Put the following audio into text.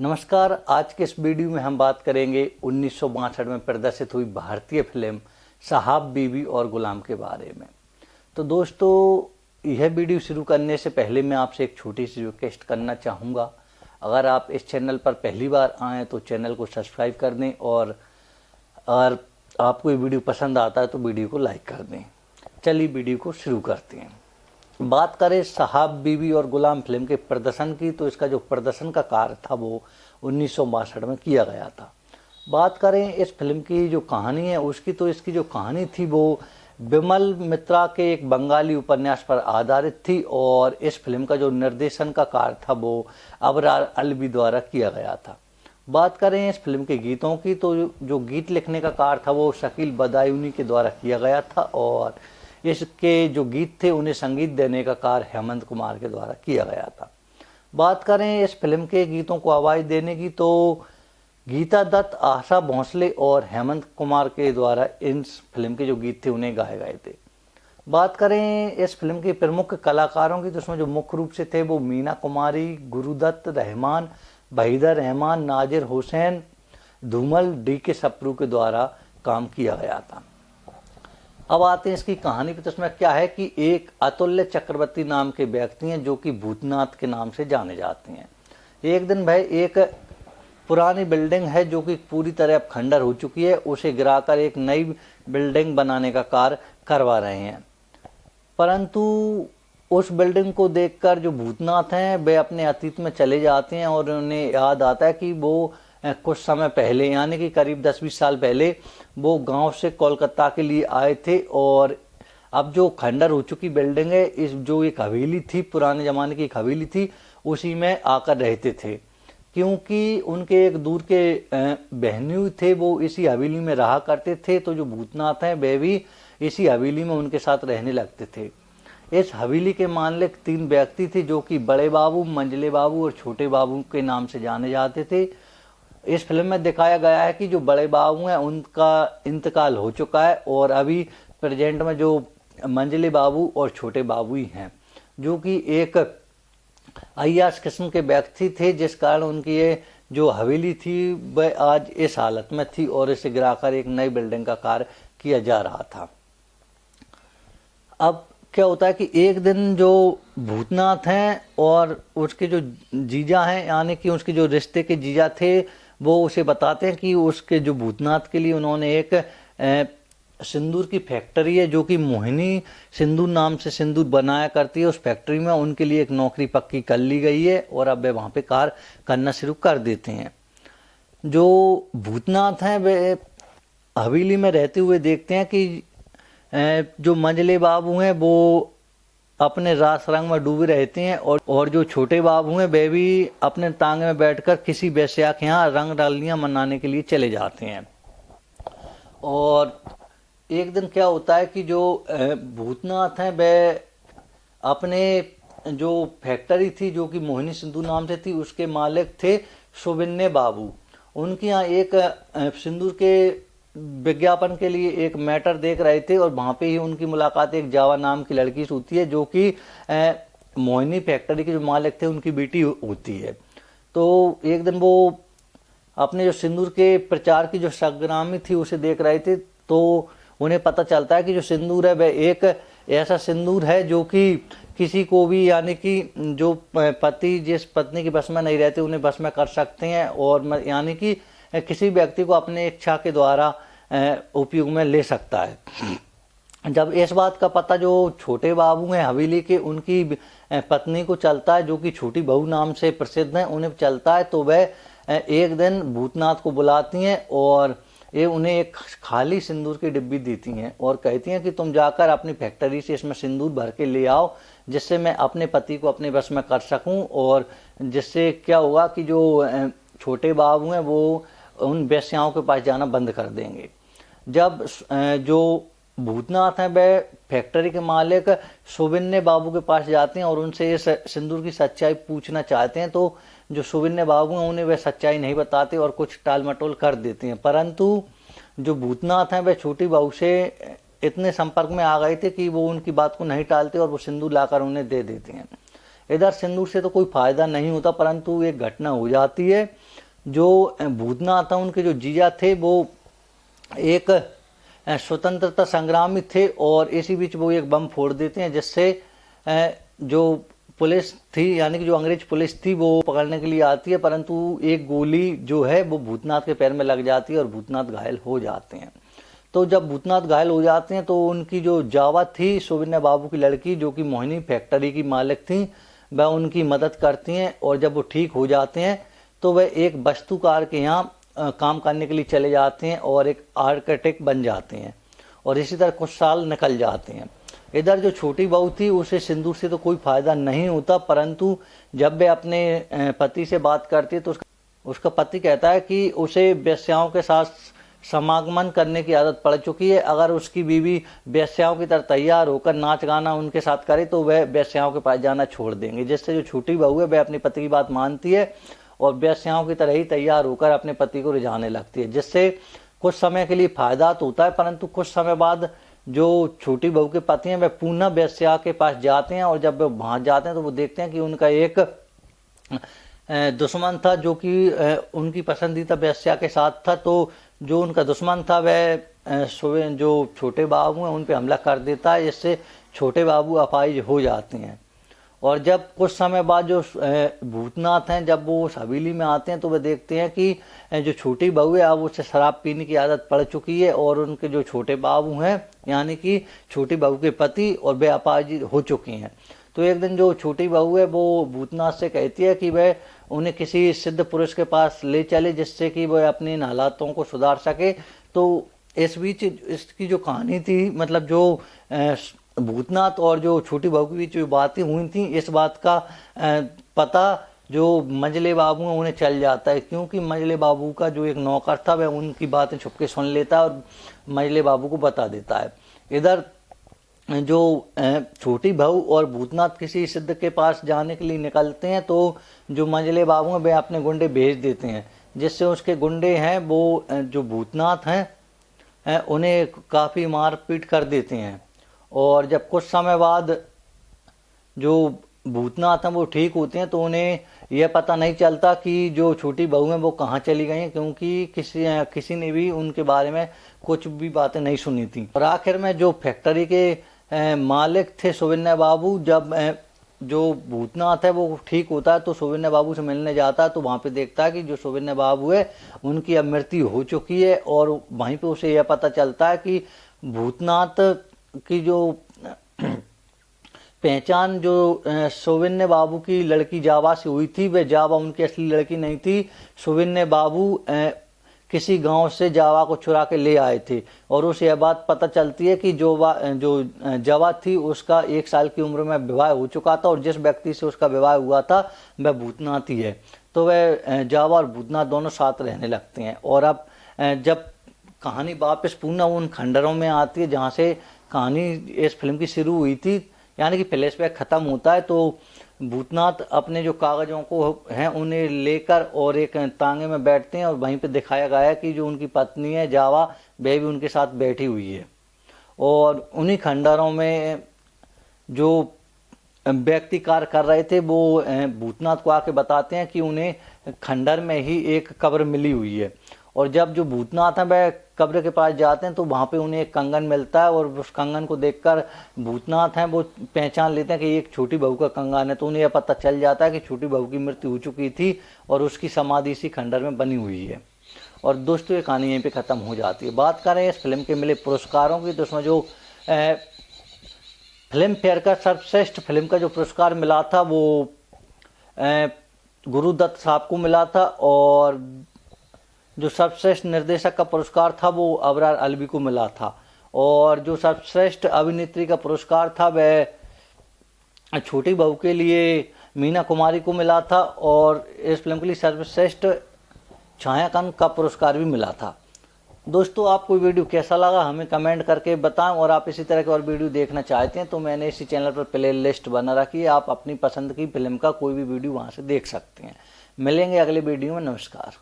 नमस्कार। आज के इस वीडियो में हम बात करेंगे 1962 में प्रदर्शित हुई भारतीय फिल्म साहब बीवी और गुलाम के बारे में। तो दोस्तों, यह वीडियो शुरू करने से पहले मैं आपसे एक छोटी सी रिक्वेस्ट करना चाहूँगा। अगर आप इस चैनल पर पहली बार आएँ तो चैनल को सब्सक्राइब कर दें और अगर आपको ये वीडियो पसंद आता है तो वीडियो को लाइक कर दें। चलिए वीडियो को शुरू करते हैं। बात करें साहब बीवी और गुलाम फिल्म के प्रदर्शन की, तो इसका जो प्रदर्शन का कार्य था वो 1962 में किया गया था। बात करें इस फिल्म की जो कहानी है उसकी, तो इसकी जो कहानी थी वो बिमल मित्रा के एक बंगाली उपन्यास पर आधारित थी और इस फिल्म का जो निर्देशन का कार्य था वो अबरार अलवी द्वारा किया गया था। बात करें इस फिल्म के गीतों की, तो जो गीत लिखने का कार्य था वो शकील बदायूनी के द्वारा किया गया था और इसके जो गीत थे उन्हें संगीत देने का कार्य हेमंत कुमार के द्वारा किया गया था। बात करें इस फिल्म के गीतों को आवाज़ देने की, तो गीता दत्त, आशा भोंसले और हेमंत कुमार के द्वारा इस फिल्म के जो गीत थे उन्हें गाए गए थे। बात करें इस फिल्म के प्रमुख कलाकारों की, तो उसमें जो मुख्य रूप से थे वो मीना कुमारी, गुरुदत्त, रहमान, वहीदा रहमान, नाजिर हुसैन, धूमल, डी.के. सप्रू के द्वारा काम किया गया था। अब आते हैं इसकी कहानी पे। तो इसमें क्या है कि एक अतुल्य चक्रवर्ती नाम के व्यक्ति हैं जो कि भूतनाथ के नाम से जाने जाते हैं। एक दिन भाई एक पुरानी बिल्डिंग है जो कि पूरी तरह अब खंडर हो चुकी है, उसे गिराकर एक नई बिल्डिंग बनाने का कार्य करवा रहे हैं। परंतु उस बिल्डिंग को देखकर जो भूतनाथ हैं वे अपने अतीत में चले जाते हैं और उन्हें याद आता है कि वो कुछ समय पहले यानी कि करीब 10-20 साल पहले वो गांव से कोलकाता के लिए आए थे और अब जो खंडर हो चुकी बिल्डिंग है, इस जो एक हवेली थी, पुराने ज़माने की एक हवेली थी, उसी में आकर रहते थे। क्योंकि उनके एक दूर के बहनोई थे वो इसी हवेली में रहा करते थे, तो जो भूतनाथ हैं वे भी इसी हवेली में उनके साथ रहने लगते थे। इस हवेली के मालिक 3 व्यक्ति थे जो कि बड़े बाबू, मंझले बाबू और छोटे बाबू के नाम से जाने जाते थे। इस फिल्म में दिखाया गया है कि जो बड़े बाबू हैं उनका इंतकाल हो चुका है और अभी प्रेजेंट में जो मंझले बाबू और छोटे बाबू ही हैं, जो कि एक अय्याश किस्म के व्यक्ति थे, जिस कारण उनकी ये जो हवेली थी वह आज इस हालत में थी और इसे गिराकर एक नई बिल्डिंग का कार्य किया जा रहा था। अब क्या होता है कि एक दिन जो भूतनाथ हैं और उसके जो जीजा हैं यानी कि उसके जो रिश्ते के जीजा थे वो उसे बताते हैं कि उसके जो भूतनाथ के लिए उन्होंने एक सिंदूर की फैक्ट्री है जो कि मोहिनी सिंदूर नाम से सिंदूर बनाया करती है, उस फैक्ट्री में उनके लिए एक नौकरी पक्की कर ली गई है और अब वे वहाँ पे कार्य करना शुरू कर देते हैं। जो भूतनाथ हैं वे हवेली में रहते हुए देखते हैं कि जो मंझले बाबू हैं वो अपने रास रंग में डूबे रहते हैं और जो छोटे बाबू हैं वे भी अपने तांगे में बैठकर किसी वेश्या के यहाँ रंग डालियाँ मनाने के लिए चले जाते हैं। और एक दिन क्या होता है कि जो भूतनाथ हैं वे अपने जो फैक्ट्री थी जो कि मोहिनी सिंदूर नाम से थी उसके मालिक थे सुबिन्ने बाबू, उनके यहाँ एक सिंदूर के विज्ञापन के लिए एक मैटर देख रहे थे और वहाँ पे ही उनकी मुलाकात एक जावा नाम की लड़की से होती है जो कि मोहिनी फैक्ट्री के जो मालिक थे उनकी बेटी होती है। तो एक दिन वो अपने जो सिंदूर के प्रचार की जो संग्रामी थी उसे देख रहे थे, तो उन्हें पता चलता है कि जो सिंदूर है वह एक ऐसा सिंदूर है जो कि किसी को भी यानी कि जो पति जिस पत्नी के बस में नहीं रहते उन्हें बस में कर सकते हैं और यानी कि किसी व्यक्ति को अपने इच्छा के द्वारा उपयोग में ले सकता है। जब इस बात का पता जो छोटे बाबू हैं हवेली के उनकी पत्नी को चलता है जो कि छोटी बहू नाम से प्रसिद्ध हैं, उन्हें चलता है, तो वह एक दिन भूतनाथ को बुलाती हैं और ये उन्हें एक खाली सिंदूर की डिब्बी देती हैं और कहती हैं कि तुम जाकर अपनी फैक्ट्री से इसमें सिंदूर भर के ले आओ जिससे मैं अपने पति को अपने बस में कर सकूं और जिससे क्या होगा कि जो छोटे बाबू हैं वो उन वेश्याओं के पास जाना बंद कर देंगे। जब जो भूतनाथ हैं वह फैक्ट्री के मालिक सुबिन्ने बाबू के पास जाते हैं और उनसे इस सिंदूर की सच्चाई पूछना चाहते हैं, तो जो सुबिन्ने बाबू हैं उन्हें वह सच्चाई नहीं बताते और कुछ टाल मटोल कर देते हैं। परंतु जो भूतनाथ हैं वह छोटी बहू से इतने संपर्क में आ गए थे कि वो उनकी बात को नहीं टालते और वो सिंदूर लाकर उन्हें दे देते हैं। इधर सिंदूर से तो कोई फायदा नहीं होता, परंतु एक घटना हो जाती है जो भूतनाथ था उनके जो जीजा थे वो एक स्वतंत्रता संग्रामी थे, और इसी बीच वो एक बम फोड़ देते हैं, जिससे जो पुलिस थी यानी कि जो अंग्रेज पुलिस थी वो पकड़ने के लिए आती है, परंतु एक गोली जो है वो भूतनाथ के पैर में लग जाती है और भूतनाथ घायल हो जाते हैं। तो जब भूतनाथ घायल हो जाते हैं तो उनकी जो जावा थी सोविन्या बाबू की लड़की, जो कि मोहिनी फैक्ट्री की मालिक थी, वह उनकी मदद करती हैं, और जब वो ठीक हो जाते हैं तो वह एक वस्तुकार के यहाँ काम करने के लिए चले जाते हैं और एक आर्किटेक्ट बन जाते हैं, और इसी तरह कुछ साल निकल जाते हैं। इधर जो छोटी बहू थी उसे सिंदूर से तो कोई फ़ायदा नहीं होता, परंतु जब वे अपने पति से बात करती है तो उसका पति कहता है कि उसे वेश्याओं के साथ समागमन करने की आदत पड़ चुकी है। अगर उसकी बीवी वेश्याओं की तरह तैयार होकर नाच गाना उनके साथ करे तो वह वेश्याओं के पास जाना छोड़ देंगे, जिससे जो छोटी बहू है वह अपने पति की बात मानती है और वेश्याओं की तरह ही तैयार होकर अपने पति को रिझाने लगती है, जिससे कुछ समय के लिए फायदा तो होता है, परंतु कुछ समय बाद जो छोटी बहू के पति हैं वह पुनः वेश्या के पास जाते हैं, और जब वे वहाँ जाते हैं तो वो देखते हैं कि उनका एक दुश्मन था जो कि उनकी पसंदीदा वेश्या के साथ था। तो जो उनका दुश्मन था वह जो छोटे बाबू हैं उन पर हमला कर देता है, जिससे छोटे बाबू अपाहिज हो जाते हैं। और जब कुछ समय बाद जो भूतनाथ हैं जब वो उस हवेली में आते हैं तो वे देखते हैं कि जो छोटी बहू है अब उसे शराब पीने की आदत पड़ चुकी है, और उनके जो छोटे बाबू हैं यानी कि छोटी बहू के पति और वे अपाहिज हो चुकी हैं। तो एक दिन जो छोटी बहू है वो भूतनाथ से कहती है कि वह उन्हें किसी सिद्ध पुरुष के पास ले चले, जिससे कि वह अपने इन हालातों को सुधार सके। तो इस बीच इसकी जो कहानी थी, मतलब जो भूतनाथ और जो छोटी बहू के बीच जो बातें हुई थी, इस बात का पता जो मंझले बाबू हैं उन्हें चल जाता है, क्योंकि मंझले बाबू का जो एक नौकर था वह उनकी बातें छुपके सुन लेता है और मंझले बाबू को बता देता है। इधर जो छोटी बहू और भूतनाथ किसी सिद्ध के पास जाने के लिए निकलते हैं तो जो मंझले बाबू हैं वे अपने गुंडे भेज देते हैं, जिससे उसके गुंडे हैं वो जो भूतनाथ हैं उन्हें काफ़ी मारपीट कर देते हैं। और जब कुछ समय बाद जो भूतनाथ हैं वो ठीक होते हैं तो उन्हें यह पता नहीं चलता कि जो छोटी बहू हैं वो कहाँ चली गई हैं, क्योंकि किसी ने भी उनके बारे में कुछ भी बातें नहीं सुनी थी। और आखिर में जो फैक्ट्री के मालिक थे सोविन्या बाबू, जब जो भूतनाथ है वो ठीक होता है तो सोविन्या बाबू से मिलने जाता है, तो वहाँ पे देखता है कि जो सोविन्या बाबू है उनकी अब मृत्यु हो चुकी है, और वहीं पे उसे यह पता चलता है कि भूतनाथ की जो पहचान जो सोविन्या बाबू की लड़की जावा से हुई थी, वह जावा उनकी असली लड़की नहीं थी। सोविन्या बाबू किसी गांव से जावा को चुरा के ले आए थे, और उसे यह बात पता चलती है कि जो जावा थी उसका 1 साल की उम्र में विवाह हो चुका था, और जिस व्यक्ति से उसका विवाह हुआ था वह भूतनाथ ही है। तो वह जावा और भूतनाथ दोनों साथ रहने लगते हैं। और अब जब कहानी वापस पुनः उन खंडरों में आती है जहाँ से कहानी इस फिल्म की शुरू हुई थी, यानी कि फ्लैशबैक ख़त्म होता है, तो भूतनाथ अपने जो कागज़ों को हैं उन्हें लेकर और एक तांगे में बैठते हैं, और वहीं पे दिखाया गया है कि जो उनकी पत्नी है जावा वह भी उनके साथ बैठी हुई है। और उन्हीं खंडरों में जो व्यक्ति कार्य कर रहे थे वो भूतनाथ को आके बताते हैं कि उन्हें खंडर में ही एक कब्र मिली हुई है। और जब जो भूतनाथ हैं वह कब्र के पास जाते हैं तो वहाँ पे उन्हें एक कंगन मिलता है, और उस कंगन को देखकर भूतनाथ हैं वो पहचान लेते हैं कि एक छोटी बहू का कंगन है। तो उन्हें यह पता चल जाता है कि छोटी बहू की मृत्यु हो चुकी थी और उसकी समाधि इसी खंडर में बनी हुई है। और दोस्तों ये कहानी यहीं पे ख़त्म हो जाती है। बात करें इस फिल्म के मिले पुरस्कारों की, तो उसमें जो फिल्म फेयर का सर्वश्रेष्ठ फिल्म का जो पुरस्कार मिला था वो गुरुदत्त साहब को मिला था, और जो सर्वश्रेष्ठ निर्देशक का पुरस्कार था वो अबरार अलवी को मिला था, और जो सर्वश्रेष्ठ अभिनेत्री का पुरस्कार था वह छोटी बहू के लिए मीना कुमारी को मिला था, और इस फिल्म के लिए सर्वश्रेष्ठ छायांकन का पुरस्कार भी मिला था। दोस्तों आपको वीडियो कैसा लगा हमें कमेंट करके बताएं, और आप इसी तरह के और वीडियो देखना चाहते हैं तो मैंने इसी चैनल पर प्ले लिस्ट बना रखी है, आप अपनी पसंद की फिल्म का कोई भी वीडियो वहां से देख सकते हैं। मिलेंगे अगले वीडियो में, नमस्कार।